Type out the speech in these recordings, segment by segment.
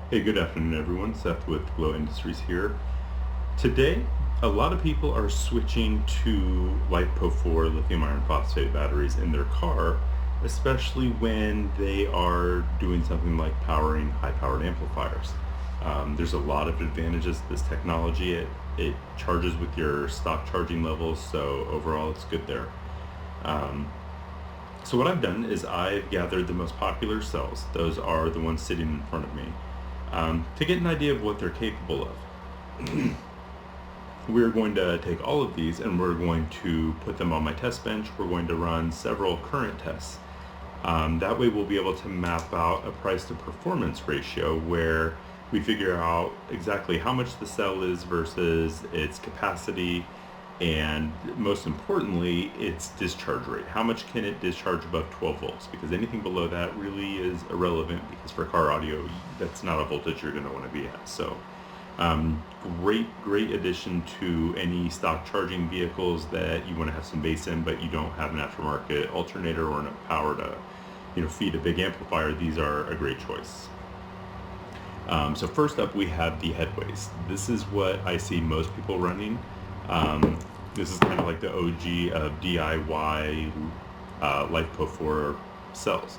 Hey, good afternoon, everyone. Seth with Glowe Industries here. Today, a lot of people are switching to LifePo4 lithium iron phosphate batteries in their car, especially when they are doing something like powering high-powered amplifiers. There's a lot of advantages to this technology. It charges with your stock charging levels, so overall it's good there. Um, so what I've done is I've gathered the most popular cells. Those are the ones sitting in front of me. To get an idea of what they're capable of. We're going to take all of these and we're going to put them on my test bench. We're going to run several current tests. That way we'll be able to map out a price to performance ratio where we figure out exactly how much the cell is versus its capacity, and most importantly, its discharge rate. How much can it discharge above 12 volts? Because anything below that really is irrelevant, because for car audio, that's not a voltage you're going to want to be at. So great addition to any stock charging vehicles that you want to have some bass in, but you don't have an aftermarket alternator or enough power to feed a big amplifier. These are a great choice. So first up, we have the Headways. This is what I see most people running. This is kind of like the OG of DIY LifePo4 cells.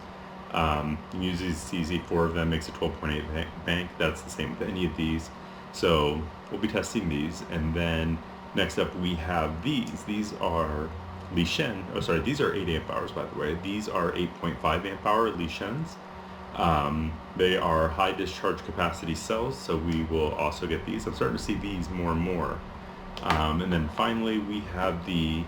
You can use these CZ4 of them, makes a 12.8 bank. That's the same with any of these. So we'll be testing these. And then next up we have these. These are Lishen. Oh, sorry, these are 8 amp hours, by the way. These are 8.5 amp hour Lishens. They are high discharge capacity cells, so we will also get these. I'm starting to see these more and more. And then finally we have these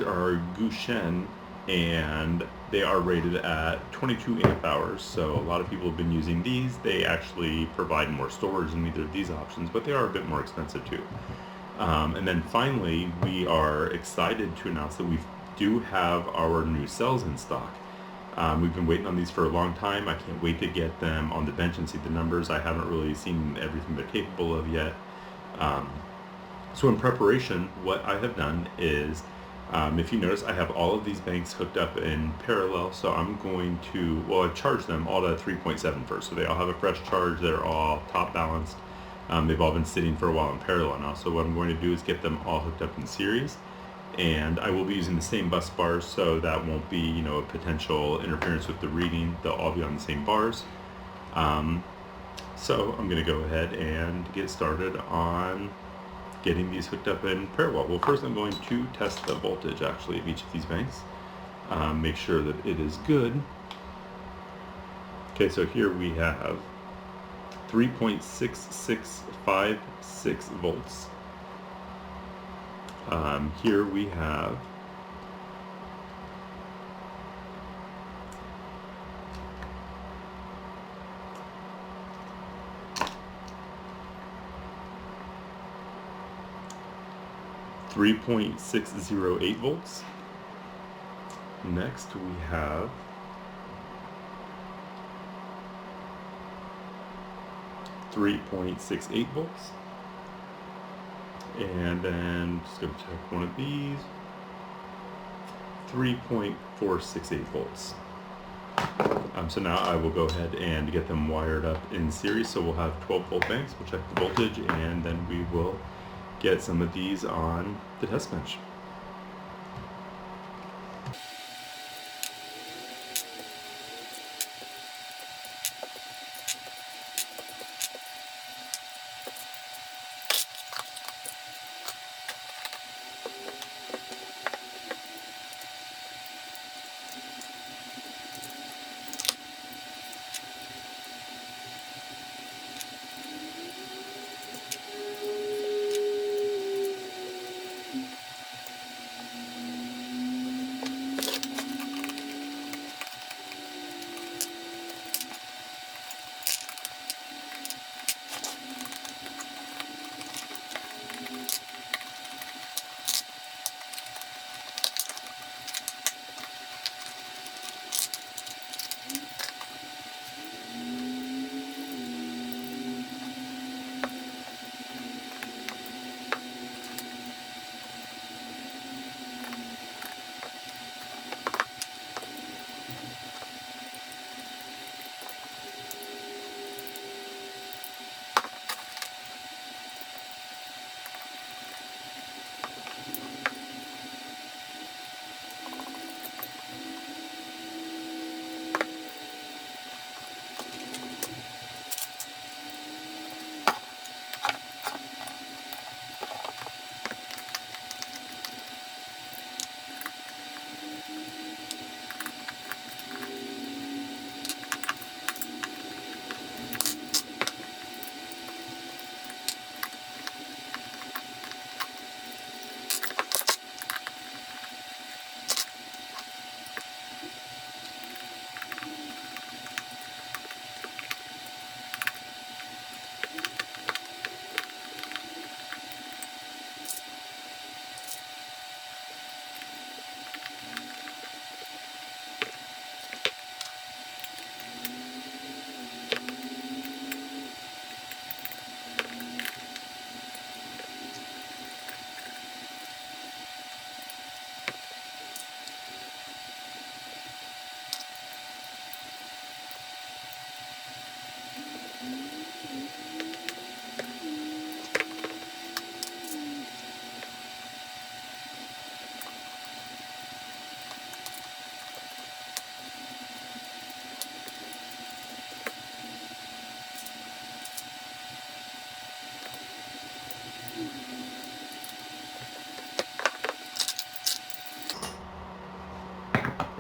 are Gushen, and they are rated at 22 amp hours, so a lot of people have been using these. They actually provide more storage than either of these options, but they are a bit more expensive too. And then finally, we are excited to announce that we do have our new cells in stock. We've been waiting on these for a long time. I can't wait to get them on the bench and see the numbers. I haven't really seen everything they're capable of yet. So in preparation, what I have done is, if you notice, I have all of these banks hooked up in parallel. So I'm going to, I've charged them all to 3.7 first. So they all have a fresh charge. They're all top balanced. They've all been sitting for a while in parallel now. So what I'm going to do is get them all hooked up in series. And I will be using the same bus bars, so that won't be, a potential interference with the reading. They'll all be on the same bars. So I'm going to go ahead and get started on getting these hooked up in parallel. Well, first I'm going to test the voltage actually of each of these banks. Make sure that it is good. Okay, so here we have 3.6656 volts. Here we have .608 volts. Next we have 3.68 volts. And then just going to check one of these, 3.468 volts. So now I will go ahead and get them wired up in series. So we'll have 12 volt banks. We'll check the voltage, and then we will get some of these on the test bench.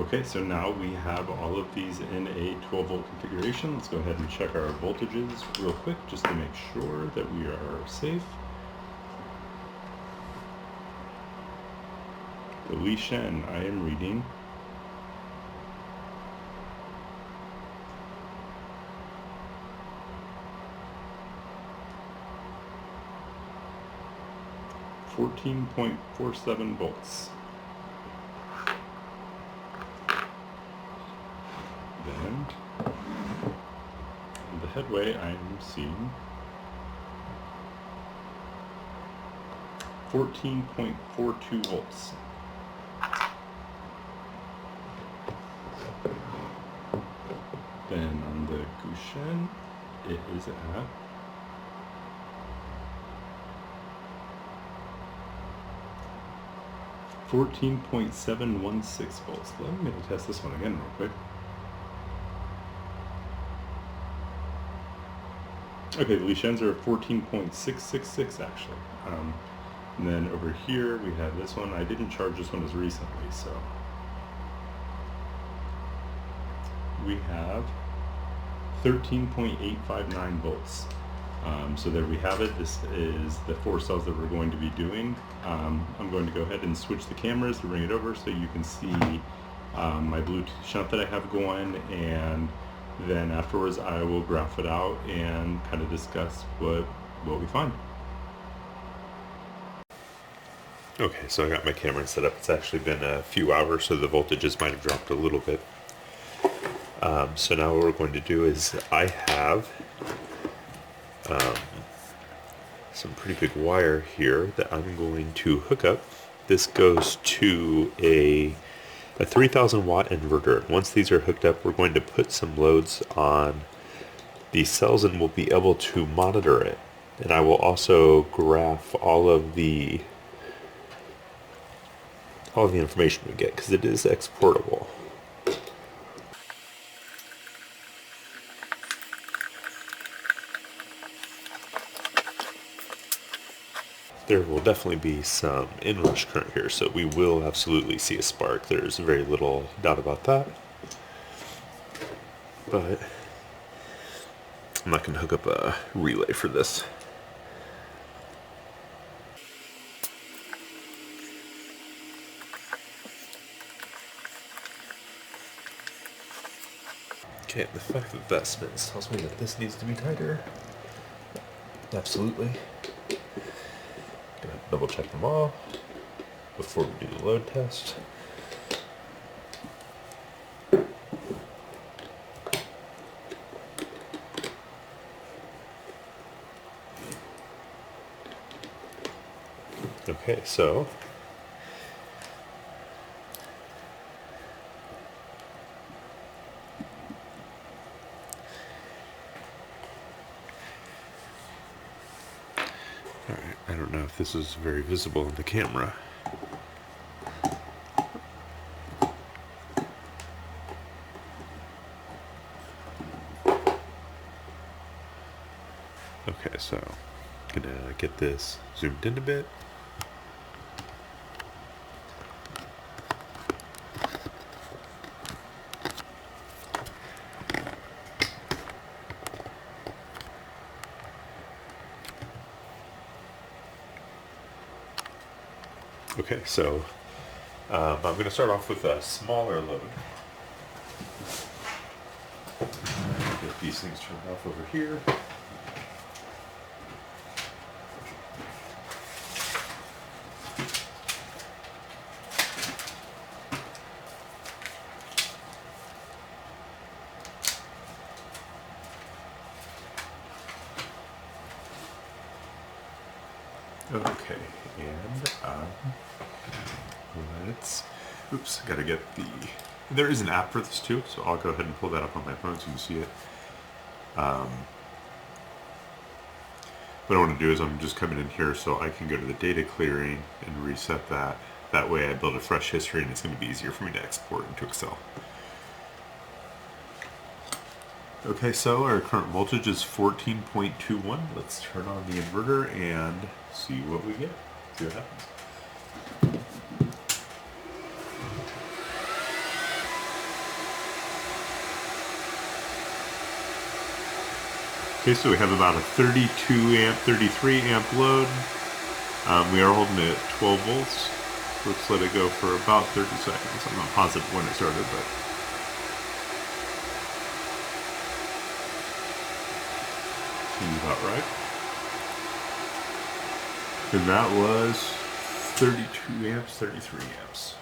Okay, so now we have all of these in a 12 volt configuration. Let's go ahead and check our voltages real quick just to make sure that we are safe. The Lishen, I am reading 14.47 volts. Then the Headway, I am seeing 14.42 volts. Then on the Gushen, it is at 14.716 volts. Let me test this one again real quick. Okay, the Lishens are 14.666 actually. And then over here we have this one. I didn't charge this one as recently, so we have 13.859 volts. So there we have it. This is the 4 cells that we're going to be doing. I'm going to go ahead and switch the cameras to bring it over so you can see my Bluetooth shunt that I have going, and then afterwards I will graph it out and kind of discuss what we find. Okay, so I got my camera set up. It's actually been a few hours, so the voltages might have dropped a little bit. So now what we're going to do is I have some pretty big wire here that I'm going to hook up. This goes to a 3000 watt inverter. Once these are hooked up, we're going to put some loads on these cells and we'll be able to monitor it. And I will also graph all of the information we get because it is exportable. There will definitely be some inrush current here, so we will absolutely see a spark. There's very little doubt about that. But I'm not going to hook up a relay for this. Okay, the fact that that spins tells me that this needs to be tighter. Absolutely. Gonna double check them all before we do the load test. Okay, so I don't know if this is very visible in the camera. Okay, so I'm gonna get this zoomed in a bit. Okay, so I'm going to start off with a smaller load. Get these things turned off over here. Okay, and oops, I gotta get there is an app for this too, so I'll go ahead and pull that up on my phone so you can see it. What I want to do is I'm just coming in here so I can go to the data clearing and reset that. That way I build a fresh history and it's going to be easier for me to export into Excel. Okay, so our current voltage is 14.21. Let's turn on the inverter and see what we get. See what happens. Okay, so we have about a 32 amp, 33 amp load. We are holding it at 12 volts. Let's let it go for about 30 seconds. I'm not positive when it started, but seems about right. And that was 32 amps, 33 amps.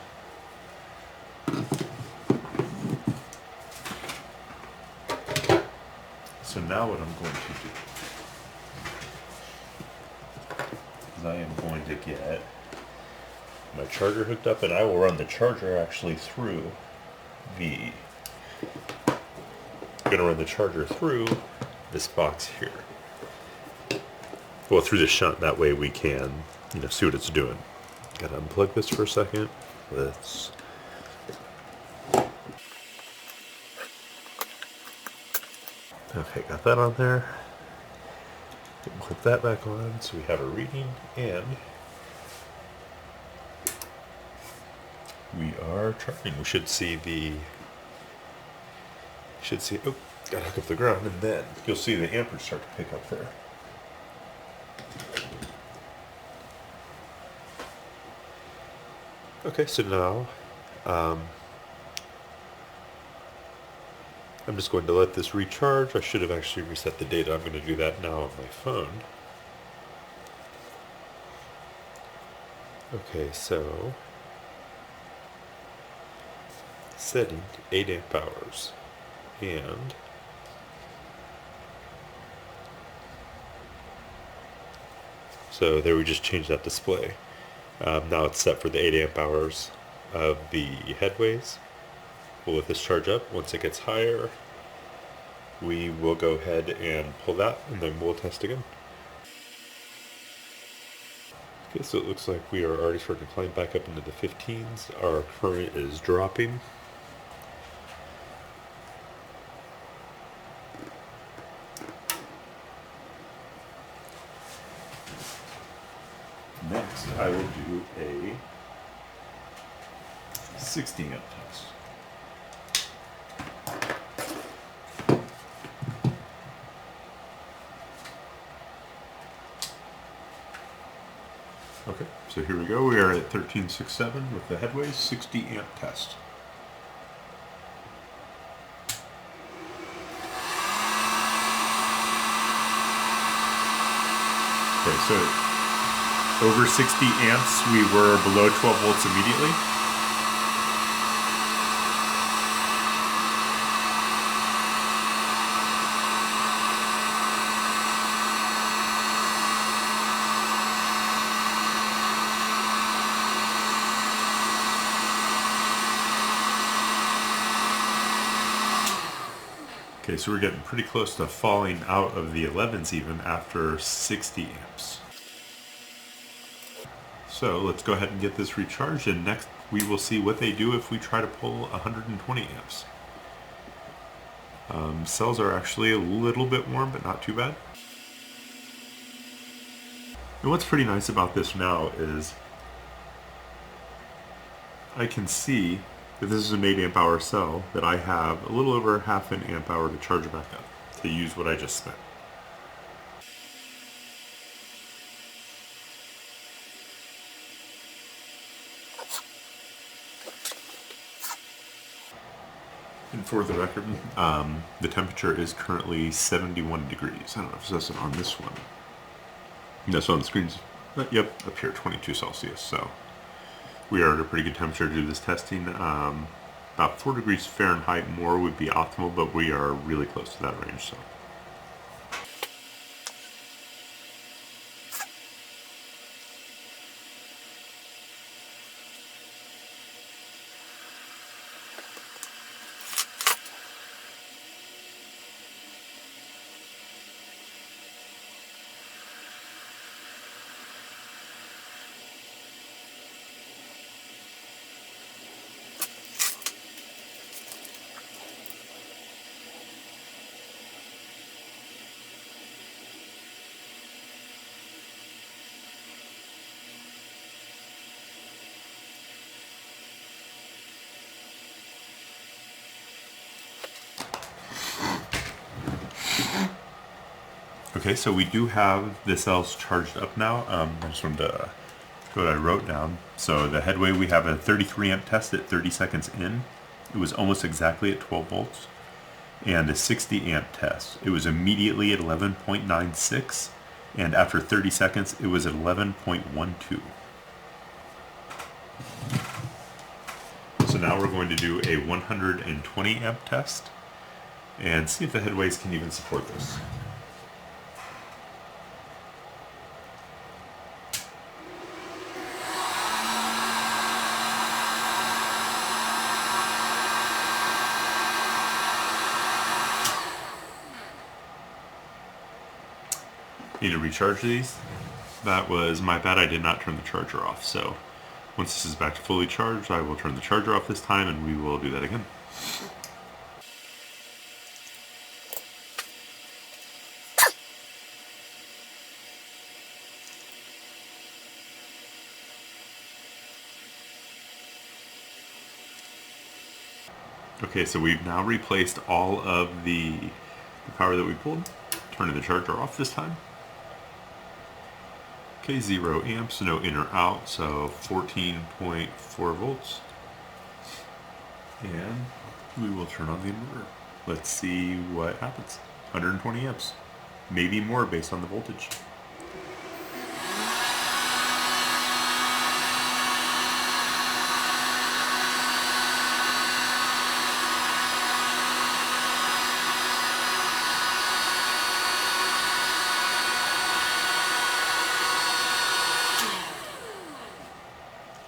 So now what I'm going to do is I am going to get my charger hooked up, and I will run the charger actually through I'm going to run the charger through this box here. Well, through the shunt, that way we can, see what it's doing. Gotta unplug this for a second. Let's. Okay, got that on there. Clip that back on so we have a reading, and we are charging. We should see oh, gotta hook up the ground, and then you'll see the amperage start to pick up there. Okay, so now I'm just going to let this recharge. I should have actually reset the data. I'm going to do that now on my phone. Okay, so setting 8 amp hours, and so there we just changed that display. Now it's set for the 8 amp hours of the Headways. We'll let this charge up. Once it gets higher, we will go ahead and pull that, and then we'll test again. Okay, so it looks like we are already starting to climb back up into the 15s. Our current is dropping. Next, I will do a 60 amp test. Okay, so here we go. We are at 1367 with the Headway 60 amp test. Okay, so over 60 amps, we were below 12 volts immediately. Okay, so we're getting pretty close to falling out of the 11s even after 60 amps. So let's go ahead and get this recharged, and next we will see what they do if we try to pull 120 amps. Cells are actually a little bit warm, but not too bad. And what's pretty nice about this now is I can see that this is an 8 amp hour cell, that I have a little over half an amp hour to charge it back up to use what I just spent. And for the record, the temperature is currently 71 degrees. I don't know if it says it on this one. That's on the screens. But yep, up here, 22 Celsius. So we are at a pretty good temperature to do this testing. About 4 degrees Fahrenheit more would be optimal, but we are really close to that range. So. Okay, so we do have the cells charged up now. I just wanted to go what I wrote down. So the Headway, we have a 33 amp test at 30 seconds in. It was almost exactly at 12 volts. And a 60 amp test. It was immediately at 11.96. And after 30 seconds, it was at 11.12. So now we're going to do a 120 amp test and see if the Headways can even support this. Need to recharge these. That was my bad. I did not turn the charger off. So once this is back to fully charged, I will turn the charger off this time and we will do that again. Okay, so we've now replaced all of the power that we pulled. Turning the charger off this time. Okay, 0 amps, no in or out, so 14.4 volts. And we will turn on the inverter. Let's see what happens. 120 amps, maybe more based on the voltage.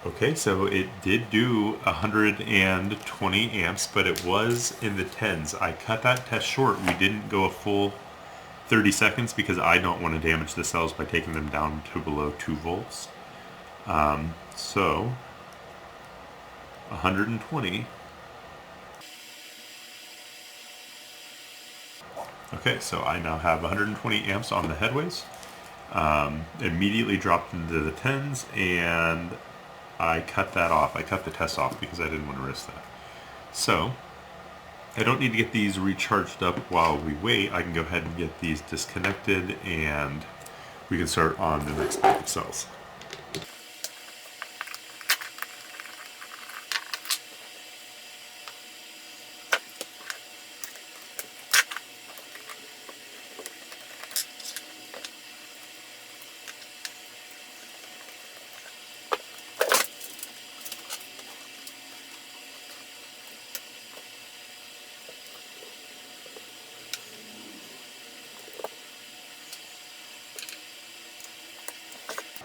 Okay, so it did do 120 amps, but it was in the tens. I cut that test short. We didn't go a full 30 seconds because I don't want to damage the cells by taking them down to below 2 volts. So 120. Okay, so I now have 120 amps on the Headways. Immediately dropped into the tens, and I cut that off. I cut the test off because I didn't want to risk that. So I don't need to get these recharged up while we wait. I can go ahead and get these disconnected and we can start on the next pack of cells.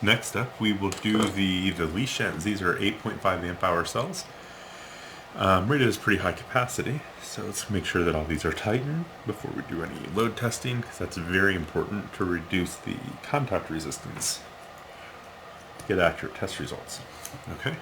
Next up, we will do the Lishens. These are 8.5 amp hour cells. Rated is pretty high capacity, so let's make sure that all these are tightened before we do any load testing, because that's very important to reduce the contact resistance to get accurate test results. Okay.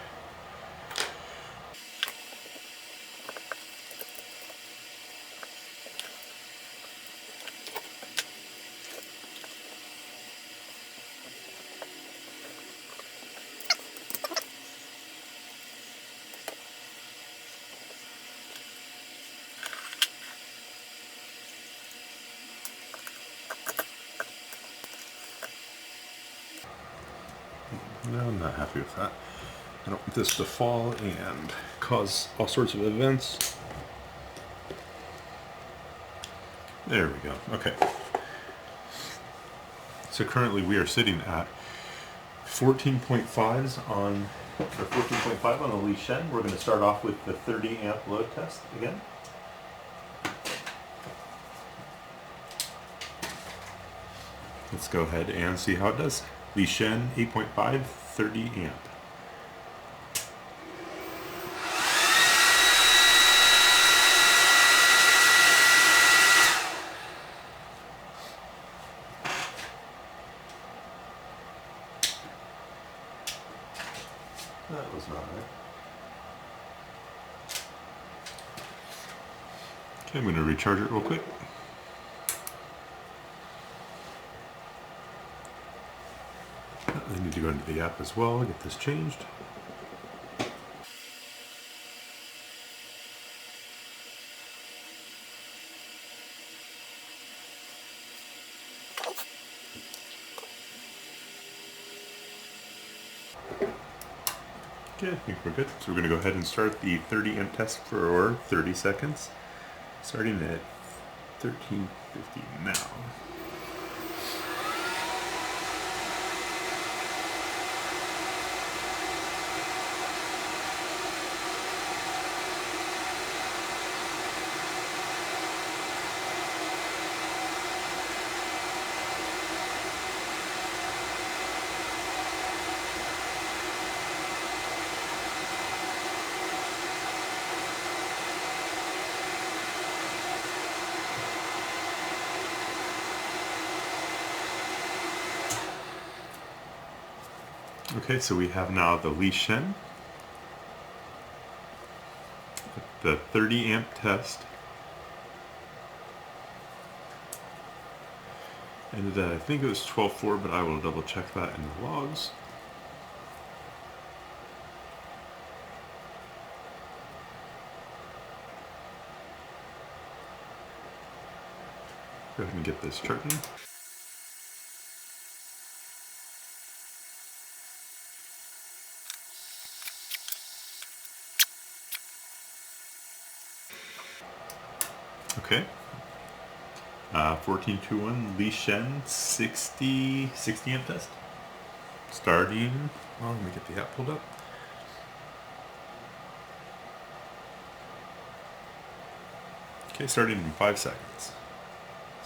No, I'm not happy with that. I don't want this to fall and cause all sorts of events. There we go. Okay. So currently we are sitting at 14.5s on, or 14.5 on the Lishen. We're going to start off with the 30 amp load test again. Let's go ahead and see how it does. Lishen 8.5, 30 amp. That was not right. Okay, I'm going to recharge it real quick. I need to go into the app as well, get this changed. Okay, I think we're good. So we're going to go ahead and start the 30 amp test for 30 seconds, starting at 1350 now. Okay, so we have now the Lishen, the 30 amp test. And I think it was 12.4, but I will double check that in the logs. Go ahead and get this charging. Okay. 1421 Lishen 60 amp test. Starting, well, let me get the app pulled up. Okay, starting in 5 seconds.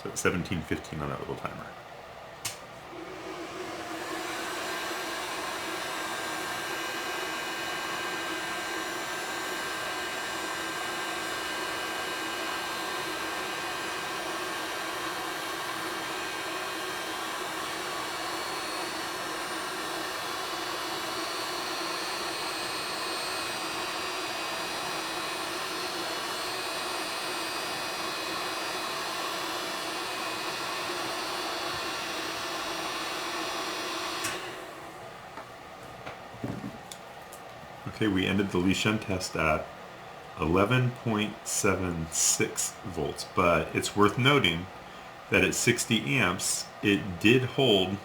So it's 17:15 on that little timer. Okay, we ended the Lishen test at 11.76 volts, but it's worth noting that at 60 amps, it did hold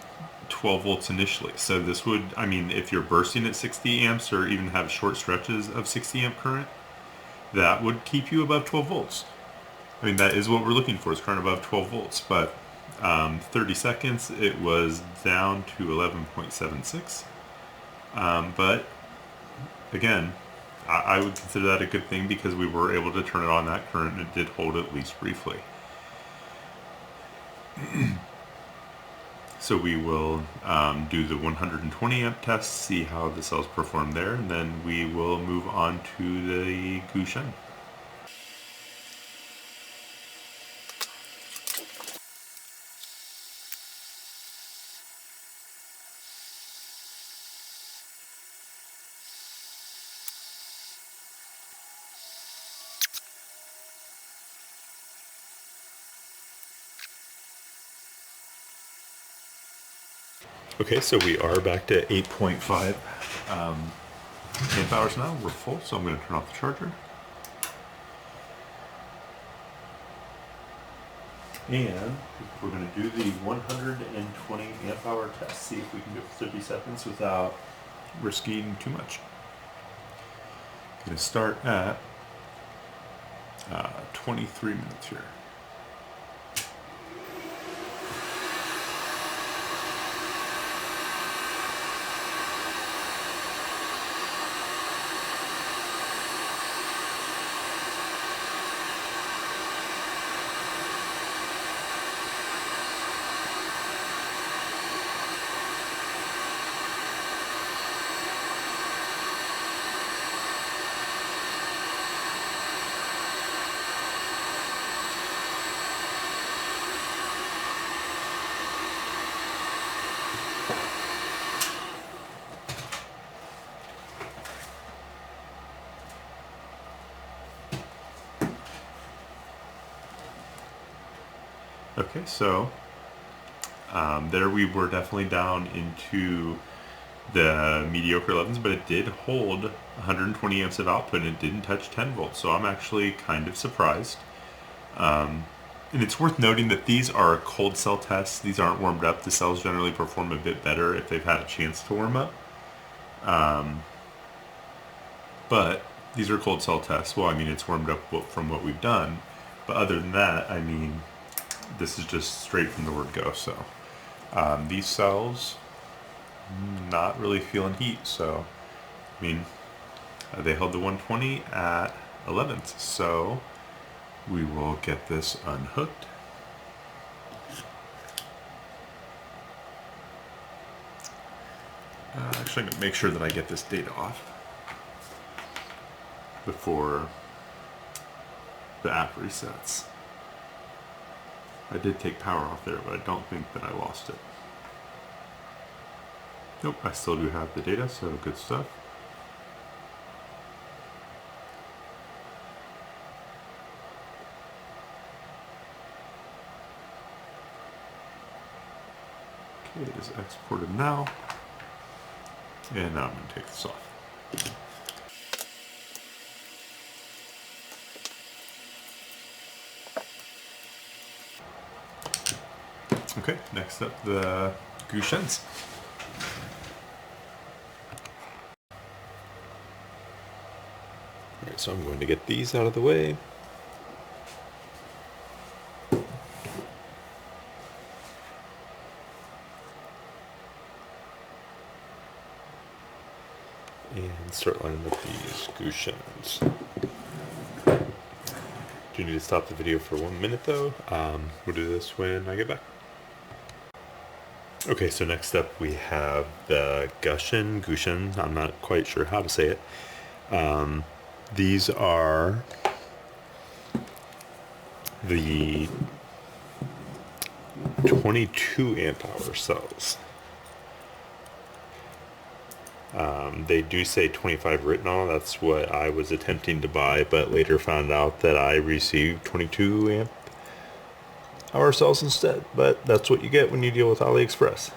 12 volts initially. So this would, I mean, if you're bursting at 60 amps or even have short stretches of 60 amp current, that would keep you above 12 volts. I mean, that is what we're looking for, is current above 12 volts, but 30 seconds, it was down to 11.76. But again, I would consider that a good thing because we were able to turn it on that current and it did hold at least briefly. So we will do the 120 amp test, see how the cells perform there, and then we will move on to the Gushen. Okay, so we are back to 8.5 amp hours now. We're full, so I'm going to turn off the charger. And we're going to do the 120 amp hour test, see if we can do it for 30 seconds without risking too much. I'm going to start at 23 minutes here. Okay, so there we were definitely down into the mediocre 11s, but it did hold 120 amps of output and it didn't touch 10 volts, so I'm actually kind of surprised. And it's worth noting that these are cold cell tests. These aren't warmed up. The cells generally perform a bit better if they've had a chance to warm up. But these are cold cell tests. Well, I mean, it's warmed up from what we've done. But other than that, I mean, this is just straight from the word go. So these cells, not really feeling heat. So, I mean, they held the 120 at 11th. So we will get this unhooked. Actually, I'm going to make sure that I get this data off before the app resets. I did take power off there, but I don't think that I lost it. Nope, I still do have the data, so good stuff. Okay, it is exported now. And now I'm going to take this off. Okay, next up the Gushens. Alright, so I'm going to get these out of the way. And start lining up these Gushens. Do need to stop the video for 1 minute though. We'll do this when I get back. Okay, so next up we have the Gushen, I'm not quite sure how to say it. These are the 22 amp hour cells. They do say 25 written on, that's what I was attempting to buy, but later found out that I received 22 amp hour cells instead, but that's what you get when you deal with AliExpress.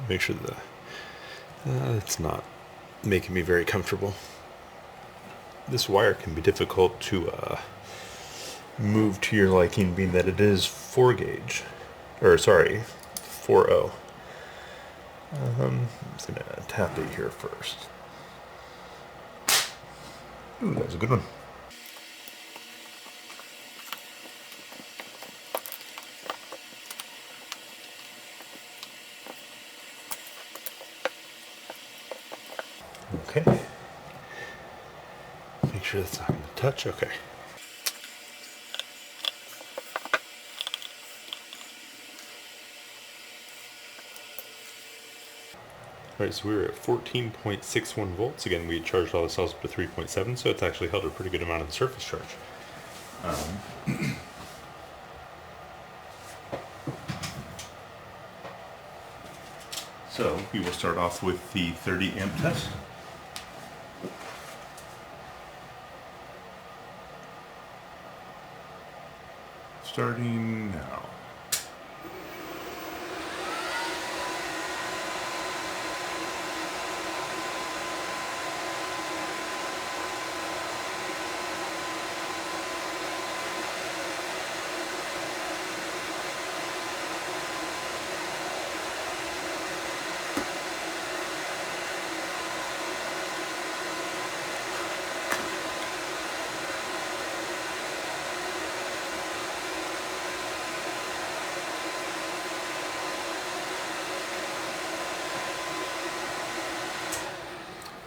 Make sure that it's not making me very comfortable. This wire can be difficult to move to your liking, being that it is 4 gauge, or sorry, 4.0. I'm just gonna tap it here first. Ooh, that was a good one. Okay. Make sure that's not going to touch. Okay. Alright, so we were at 14.61 volts. Again, we charged all the cells up to 3.7, so it's actually held a pretty good amount of the surface charge. So we will start off with the 30 amp test. Starting now.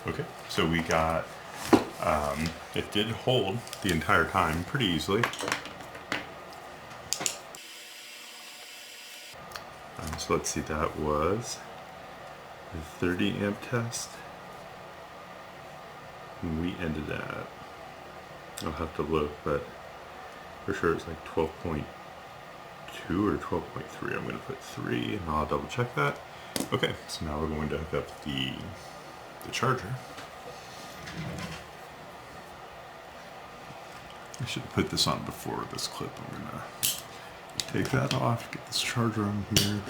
Okay, so we got, it did hold the entire time pretty easily. So let's see, that was the 30 amp test. And we ended at, I'll have to look, but for sure it's like 12.2 or 12.3. I'm going to put 3 and I'll double check that. Okay, so now we're going to hook up the charger. I should have put this on before this clip. I'm gonna take that off, get this charger on here.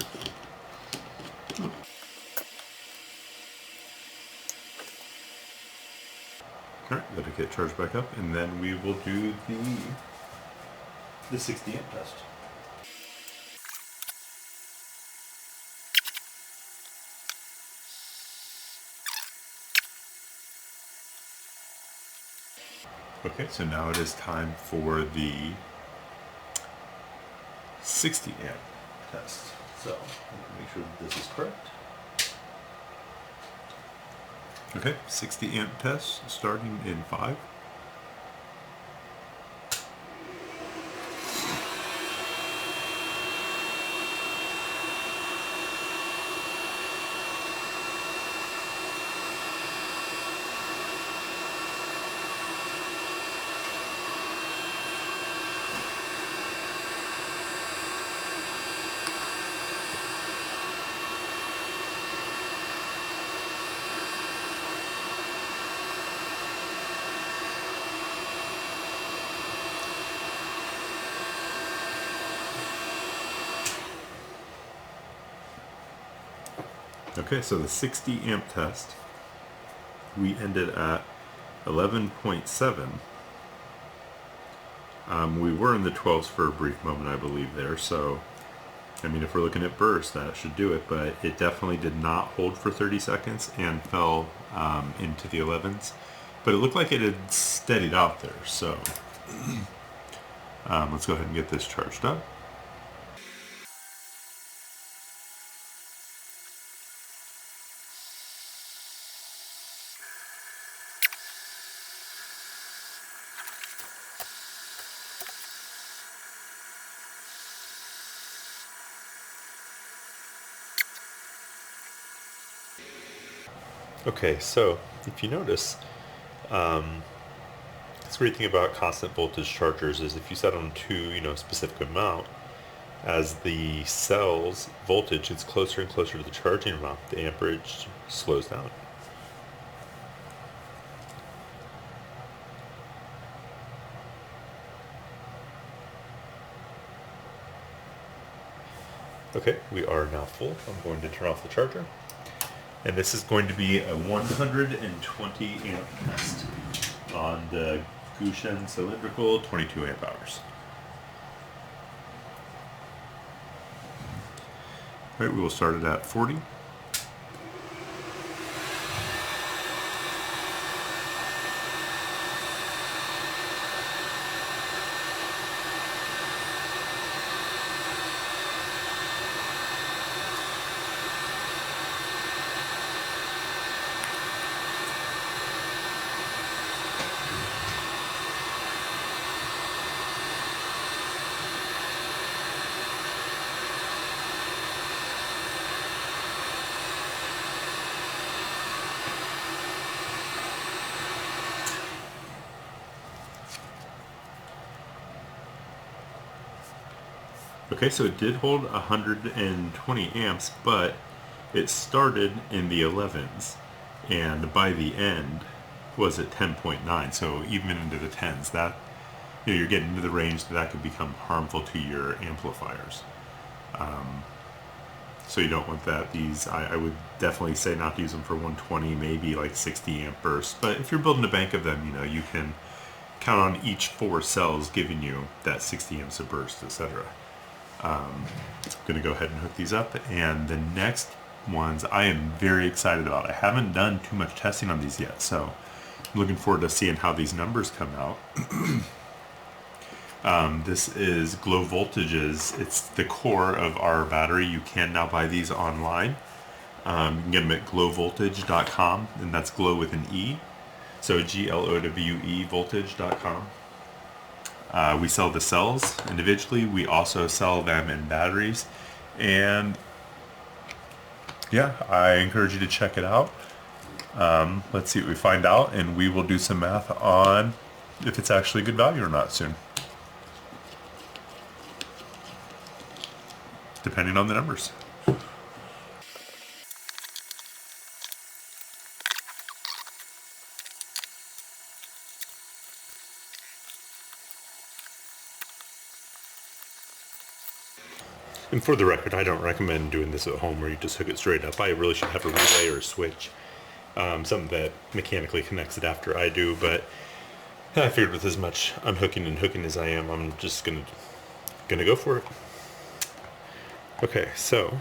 Alright, let it get charged back up, and then we will do the the 60 amp test. Okay, so now it is time for the 60 amp test. So, let me make sure that this is correct. Okay, 60 amp test starting in 5. Okay, so the 60 amp test, we ended at 11.7. We were in the 12s for a brief moment, I believe, there. So, I mean, if we're looking at burst, that should do it. But it definitely did not hold for 30 seconds and fell into the 11s. But it looked like it had steadied out there. So, let's go ahead and get this charged up. Okay, so if you notice, the great thing about constant voltage chargers is if you set them to, a specific amount, as the cell's voltage gets closer and closer to the charging amount, the amperage slows down. Okay, we are now full. I'm going to turn off the charger. And this is going to be a 120 amp test on the Gushen cylindrical 22 amp hours. All right, we will start it at 40. Okay, so it did hold 120 amps, but it started in the 11s, and by the end was at 10.9. So even into the 10s, that you're getting into the range that could become harmful to your amplifiers. So you don't want that. These, I would definitely say not to use them for 120, maybe like 60 amp bursts. But if you're building a bank of them, you can count on each 4 cells giving you that 60 amps a burst, etc. I'm going to go ahead and hook these up, and the next ones I am very excited about. I haven't done too much testing on these yet, so I'm looking forward to seeing how these numbers come out. This is Glowe Voltage's. It's the core of our battery. You can now buy these online. You can get them at glowevoltage.com, and that's Glowe with an E. So GLOWE voltage.com. We sell the cells individually. We also sell them in batteries. And yeah, I encourage you to check it out. Let's see what we find out, and we will do some math on if it's actually good value or not soon, depending on the numbers. And for the record, I don't recommend doing this at home where you just hook it straight up. I really should have a relay or a switch, something that mechanically connects it after I do. But I figured with as much unhooking and hooking as I am, I'm just going to gonna go for it. Okay, so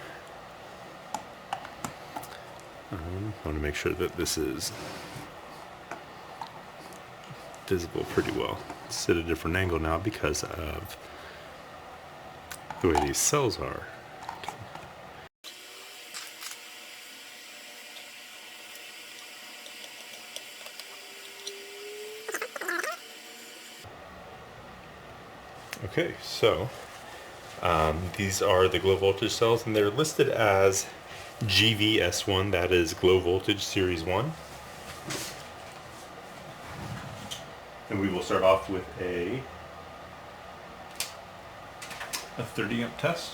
I want to make sure that this is visible pretty well. It's at a different angle now because of the way these cells are. Okay, so these are the Glowe Voltage cells, and they're listed as GV-S1, that is Glowe Voltage Series 1. And we will start off with a 30 amp test.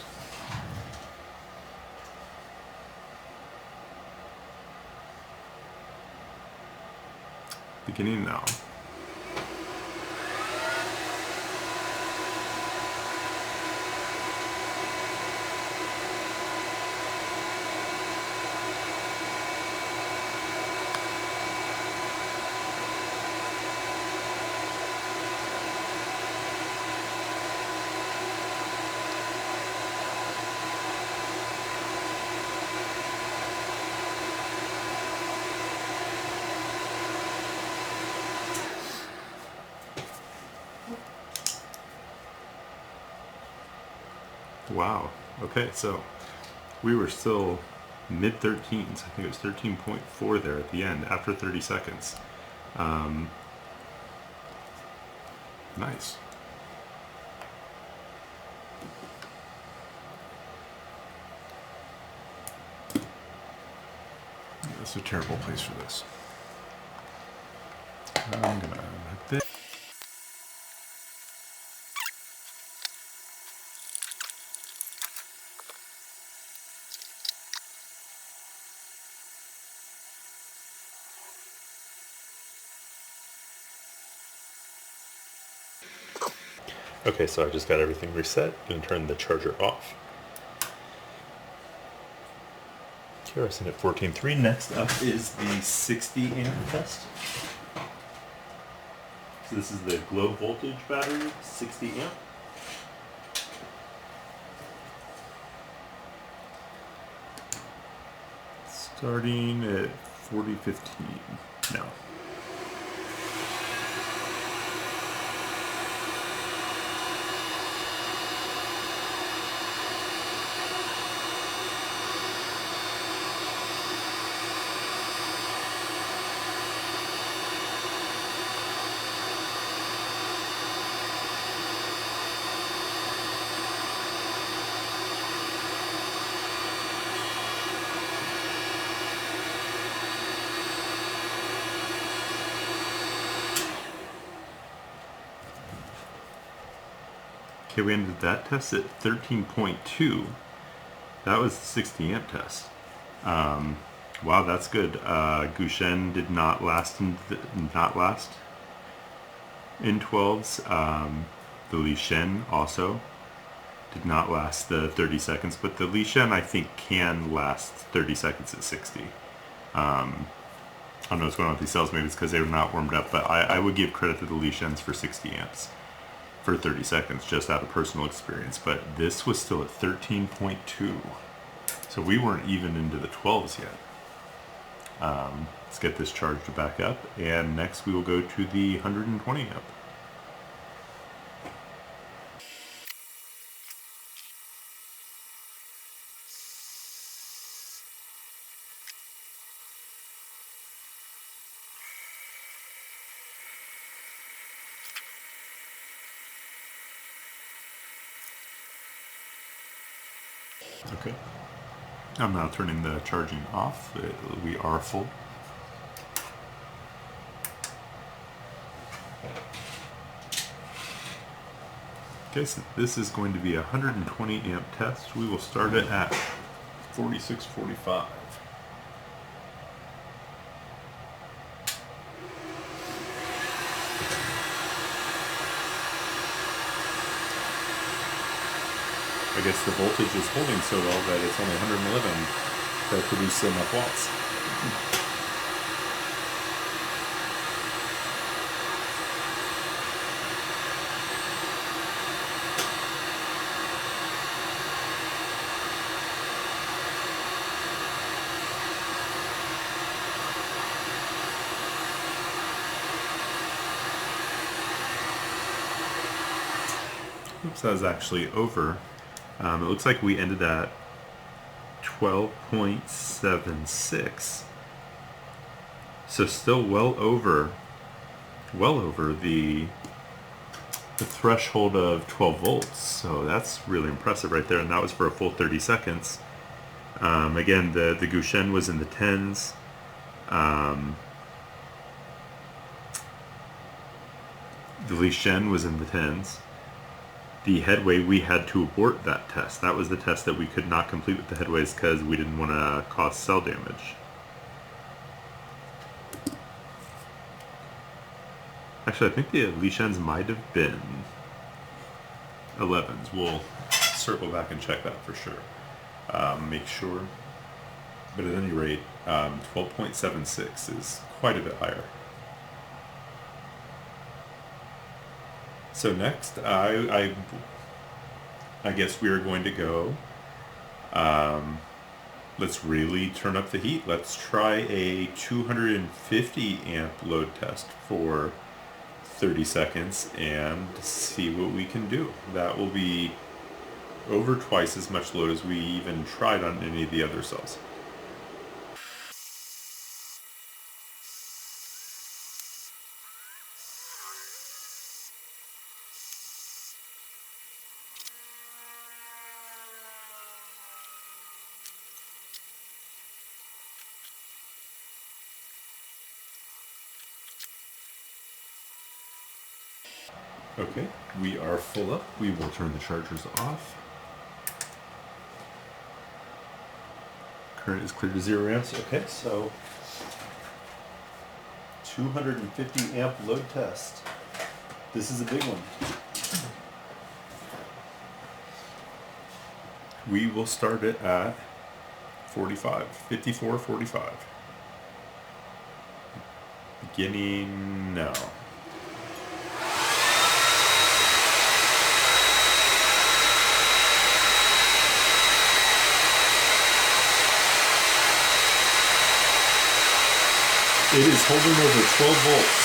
Beginning now. Wow. Okay, so we were still mid 13s. I think it was 13.4 there at the end after 30 seconds. Nice. Yeah, this is a terrible place for this. I'm gonna like this. Okay, so I just got everything reset and turned the charger off. Kerosene at 14.3. Next up is the 60 amp test. So this is the Glowe Voltage Battery 60 amp. Starting at 40.15 now. Okay, we ended that test at 13.2. That was the 60 amp test. Wow, that's good. Gushen did not last in 12s. The Lishen also did not last the 30 seconds, but the Lishen I think can last 30 seconds at 60. I don't know what's going on with these cells. Maybe it's because they were not warmed up, but I would give credit to the Lishens for 60 amps. For 30 seconds, just out of personal experience, but this was still at 13.2, so we weren't even into the 12s yet. Let's get this charged back up, and next we will go to the 120 amp. Okay, I'm now turning the charging off. We are full. Okay, so this is going to be a 120 amp test. We will start it at 46.45. I guess the voltage is holding so well that it's only 111 that produces enough watts. Oops, that was actually over. It looks like we ended at 12.76. So still well over the threshold of 12 volts. So that's really impressive right there. And that was for a full 30 seconds. Again, the Gushen was in the tens. The Lishen was in the tens. The Headway, we had to abort that test. That was the test that we could not complete with the Headways because we didn't want to cause cell damage. Actually, I think the Lishens might have been 11s. We'll circle back and check that for sure. Make sure. But at any rate, 12.76 is quite a bit higher. So next, I guess we are going to go, let's really turn up the heat. Let's try a 250 amp load test for 30 seconds and see what we can do. That will be over twice as much load as we even tried on any of the other cells. Okay, we are full up. We will turn the chargers off. Current is clear to 0 amps. Okay, so 250 amp load test. This is a big one. We will start it at 54, 45. Beginning now. It is holding over 12 volts.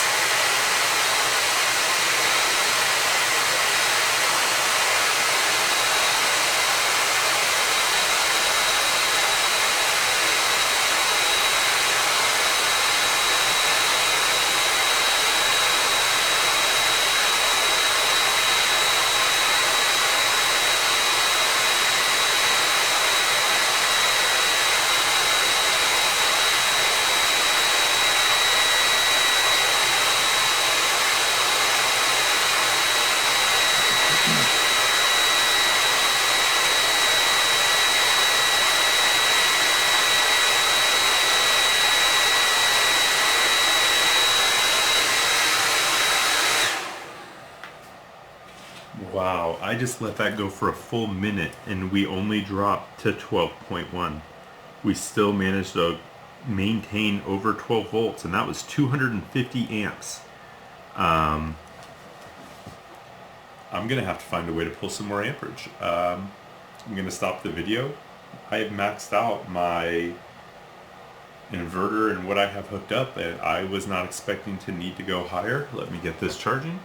Wow, I just let that go for a full minute and we only dropped to 12.1. We still managed to maintain over 12 volts and that was 250 amps. I'm gonna have to find a way to pull some more amperage. I'm gonna stop the video. I have maxed out my inverter and what I have hooked up and I was not expecting to need to go higher. Let me get this charging.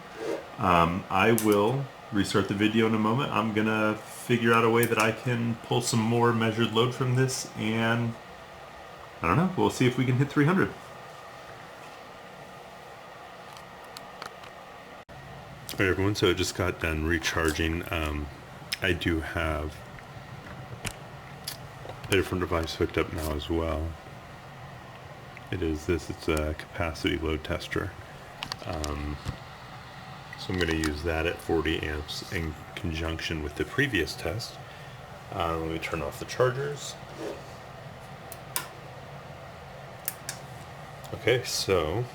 I will restart the video in a moment. I'm gonna figure out a way that I can pull some more measured load from this and I don't know, we'll see if we can hit 300. Alright everyone, so it just got done recharging. I do have a different device hooked up now as well. It's a capacity load tester. So I'm going to use that at 40 amps in conjunction with the previous test. Let me turn off the chargers. Okay, so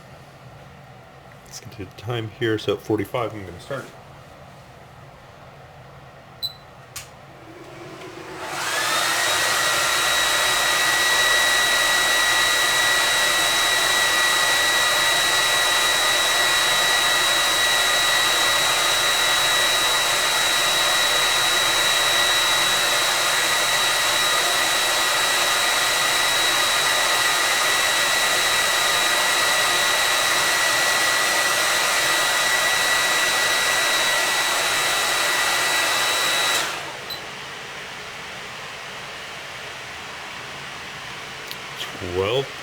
let's get to the time here. So at 45, I'm going to start.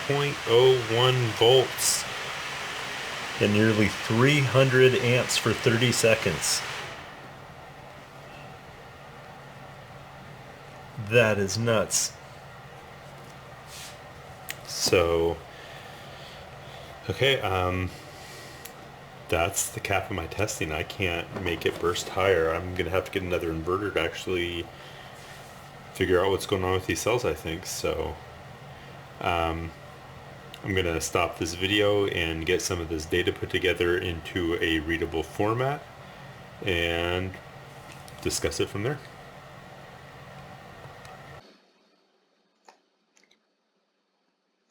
0.01 volts. And nearly 300 amps for 30 seconds. That is nuts. So, okay, that's the cap of my testing. I can't make it burst higher. I'm going to have to get another inverter to actually figure out what's going on with these cells, I think. So, I'm going to stop this video and get some of this data put together into a readable format and discuss it from there.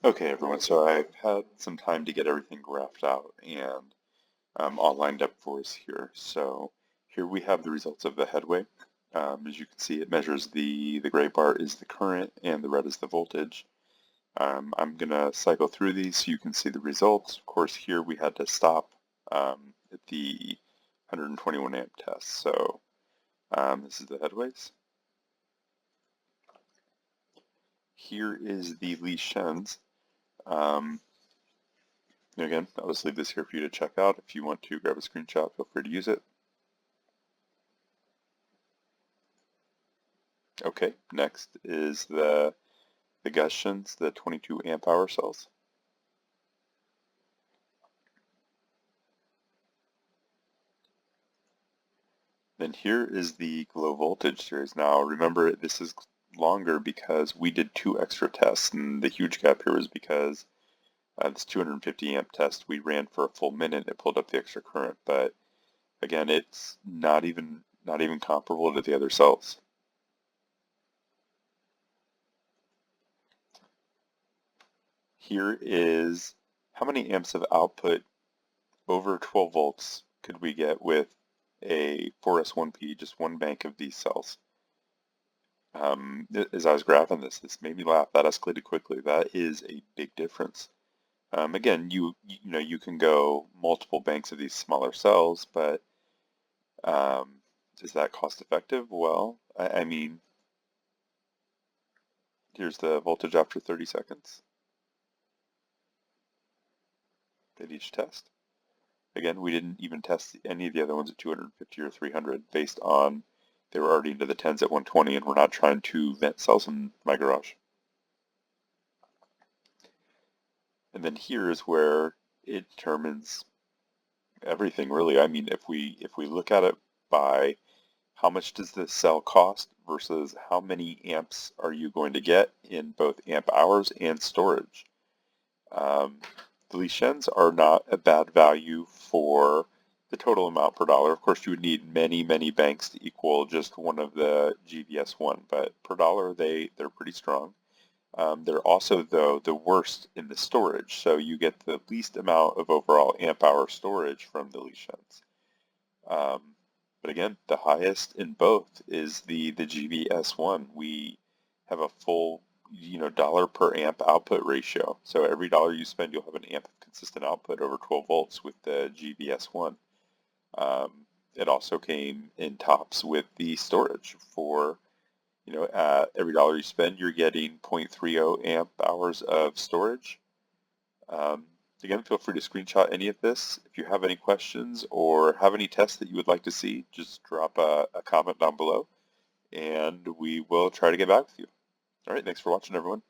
Okay, everyone, so I've had some time to get everything graphed out and all lined up for us here. So here we have the results of the Headway. As you can see, it measures the gray bar is the current and the red is the voltage. I'm going to cycle through these so you can see the results. Of course, here we had to stop at the 121 amp test. So this is the Headways. Here is the Lishen's. Again, I'll just leave this here for you to check out. If you want to grab a screenshot, feel free to use it. Okay, next is the Gushen's, the 22 amp hour cells. Then here is the Glowe Voltage series. Now remember, this is longer because we did 2 extra tests, and the huge gap here was because this 250 amp test we ran for a full minute. It pulled up the extra current, but again, it's not even comparable to the other cells. Here is how many amps of output over 12 volts could we get with a 4S1P, just one bank of these cells. As I was graphing this made me laugh. That escalated quickly. That is a big difference. Again, you know, you can go multiple banks of these smaller cells, but is that cost effective? Well, I mean, here's the voltage after 30 seconds. Did each test. Again, we didn't even test any of the other ones at 250 or 300 based on they were already into the 10s at 120, and we're not trying to vent cells in my garage. And then here is where it determines everything, really. I mean, if we look at it by how much does this cell cost versus how many amps are you going to get in both amp hours and storage. The Lishens are not a bad value for the total amount per dollar. Of course, you would need many, many banks to equal just one of the GV-S1, but per dollar, they're pretty strong. They're also, though, the worst in the storage, so you get the least amount of overall amp hour storage from the Lishens. But again, the highest in both is the GV-S1. We have a full, dollar per amp output ratio. So every dollar you spend, you'll have an amp of consistent output over 12 volts with the GV-S1. It also came in tops with the storage for, every dollar you spend, you're getting 0.30 amp hours of storage. Again, feel free to screenshot any of this. If you have any questions or have any tests that you would like to see, just drop a comment down below, and we will try to get back with you. All right, thanks for watching, everyone.